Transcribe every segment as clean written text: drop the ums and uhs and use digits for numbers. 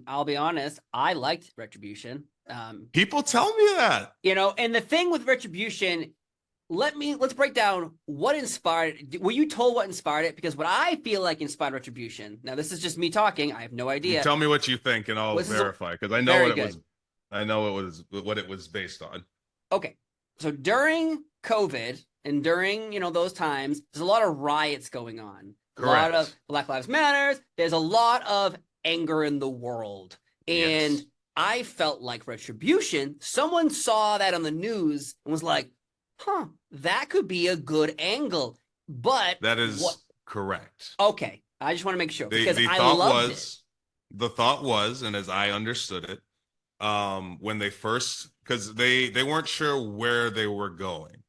I'll be honest, I liked Retribution. People tell me that. And the thing with Retribution, let's break down what inspired. Were you told what inspired it? Because what I feel like inspired Retribution. Now, this is just me talking. I have no You idea. tell me what you think, and I'll This is verify because I know very what it good. was. I know it was what it was based on. Okay, so during COVID and during those times, there's a lot of riots going on. A lot of Correct. Black Lives Matters. There's a lot of anger in the world, and Yes. I felt like Retribution. Someone saw that on the news and was like, "Huh, that could be a good angle." But That what? is correct. Okay, I just want to make sure The because the I thought loved it. was the thought was, and as I understood it, when they first, because they weren't sure where they were going,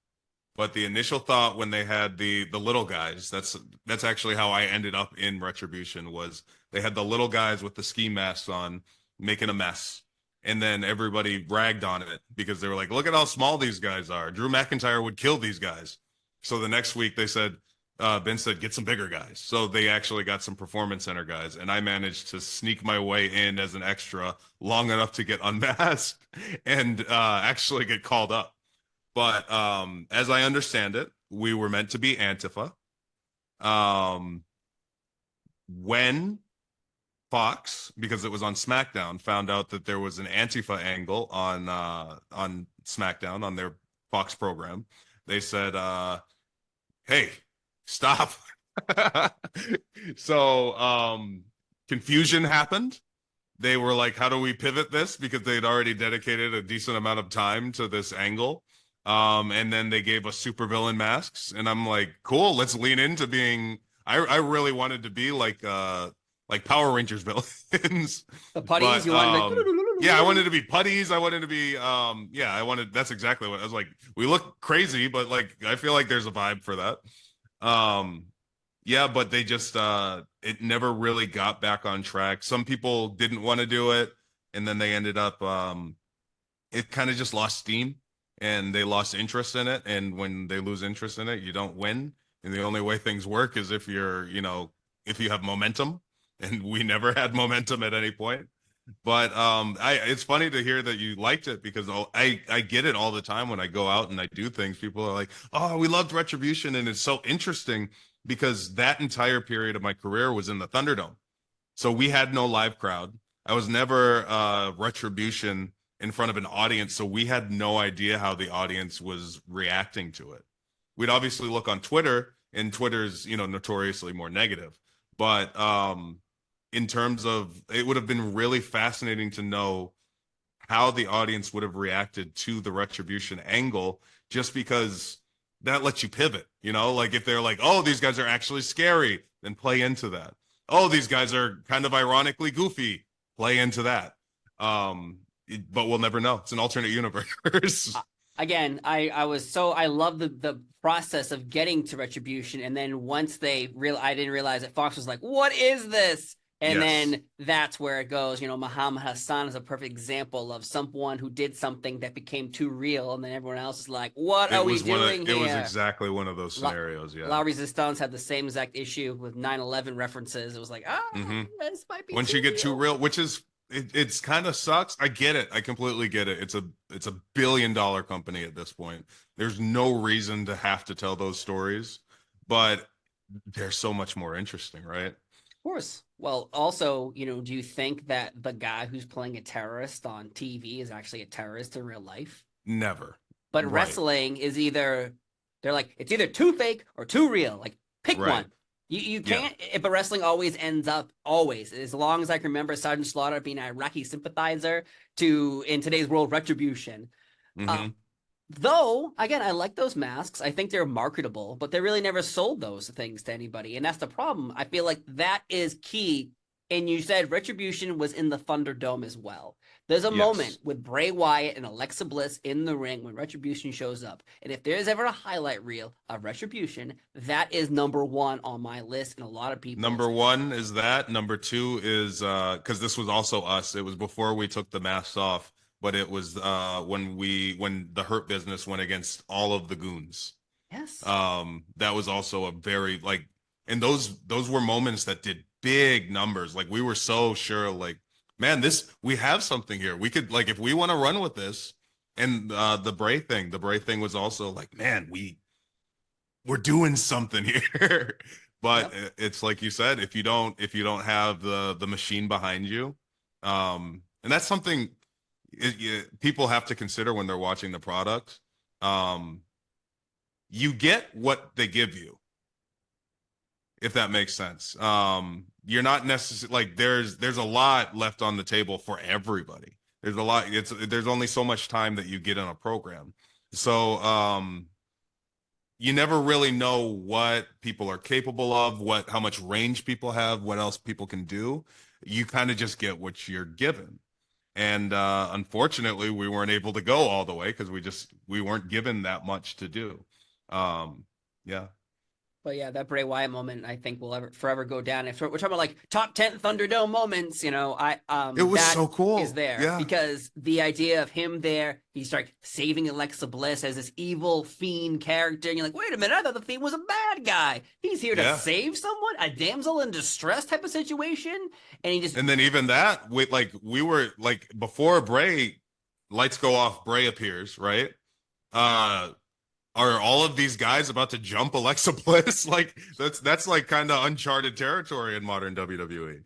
but the initial thought when they had the little guys, that's actually how I ended up in Retribution, was they had the little guys with the ski masks on making a mess. And then everybody ragged on it because they were like, look at how small these guys are. Drew McIntyre would kill these guys. So the next week they said, Ben said, get some bigger guys. So they actually got some performance center guys. And I managed to sneak my way in as an extra long enough to get unmasked and actually get called up. But as I understand it, we were meant to be Antifa. Um, when Fox, because it was on SmackDown, found out that there was an Antifa angle on SmackDown on their Fox program, they said, "Hey, stop." So confusion happened. They were like, "How do we pivot this?" Because they'd already dedicated a decent amount of time to this angle. And then they gave us supervillain masks, and I'm like, "Cool, let's lean into being." I really wanted to be like Power Rangers villains. The putties But you wanted like. yeah, I wanted to be putties. I wanted to be yeah, I wanted, that's exactly what I was like. We look crazy, but like I feel like there's a vibe for that. Um yeah, but they just it never really got back on track. Some people didn't want to do it, and then they ended up it kind of just lost steam and they lost interest in it. And when they lose interest in it, you don't win. And the only way things work is if you're, if you have momentum. And we never had momentum at any point. But it's funny to hear that you liked it because I get it all the time when I go out and I do things. People are like, "Oh, we loved Retribution," and it's so interesting because that entire period of my career was in the Thunderdome, so we had no live crowd. I was never Retribution in front of an audience, so we had no idea how the audience was reacting to it. We'd obviously look on Twitter, and Twitter's notoriously more negative, but in terms of, it would have been really fascinating to know how the audience would have reacted to the Retribution angle, just because that lets you pivot, like if they're like, oh, these guys are actually scary, then play into that. Oh, these guys are kind of ironically goofy, play into that. But we'll never know. It's an alternate universe. Again, I love the process of getting to Retribution, and then once I didn't realize that Fox was like, "What is this?" And Yes. then that's where it goes. Muhammad Hassan is a perfect example of someone who did something that became too real, and then everyone else is like, "What are we doing It was here?" exactly one of those La, scenarios. Yeah. La Resistance had the same exact issue with 9/11 references. It was like, Mm-hmm. this might be Once too you get too real. real, which is, it's kind of sucks. I get it. I completely get it. It's a billion-dollar company at this point. There's no reason to have to tell those stories, but they're so much more interesting, right? Of course. Well, also, do you think that the guy who's playing a terrorist on TV is actually a terrorist in real life? Never. But Right. wrestling is they're like, it's either too fake or too real. Like, pick Right. one. You Yeah. can't, but wrestling always ends up, always, as long as I can remember, Sergeant Slaughter being an Iraqi sympathizer to, in today's world, Retribution. Uh, Mm-hmm. Though, again, I like those masks. I think they're marketable, but they really never sold those things to anybody. And that's the problem. I feel like that is key. And you said Retribution was in the Thunderdome as well. There's a moment Yes. with Bray Wyatt and Alexa Bliss in the ring when Retribution shows up. And if there's ever a highlight reel of Retribution, that is number one on my list and a lot of people's. Number one is that. Number two is because this was also us. It was before we took the masks off, but it was when the Hurt Business went against all of the goons. Yes. That was also a very and those were moments that did big numbers. Like we were so sure, like man, we have something here. We could like if we want to run with this, and the Bray thing was also like, man, we're doing something here. But Yep. it's like you said, if you don't have the machine behind you, and that's something people have to consider when they're watching the product. Um, you get what they give you, if that makes sense. You're not necessarily like there's a lot left on the table for everybody. There's a lot. There's only so much time that you get in a program. So you never really know what people are capable of, how much range people have, what else people can do. You kind of just get what you're given. And unfortunately, we weren't able to go all the way because we weren't given that much to do. Yeah. But yeah, that Bray Wyatt moment, I think, will ever forever go down. If we're talking about like top 10 Thunderdome moments, It was that so is cool. there Yeah. because the idea of him there, he's like saving Alexa Bliss as this evil fiend character, and you're like, wait a minute, I thought the fiend was a bad guy. He's here to Yeah. save someone, a damsel in distress type of situation, and he just And then even that, we were like before Bray lights go off, Bray appears, right? Uh are all of these guys about to jump Alexa Bliss? Like that's like kind of uncharted territory in modern WWE.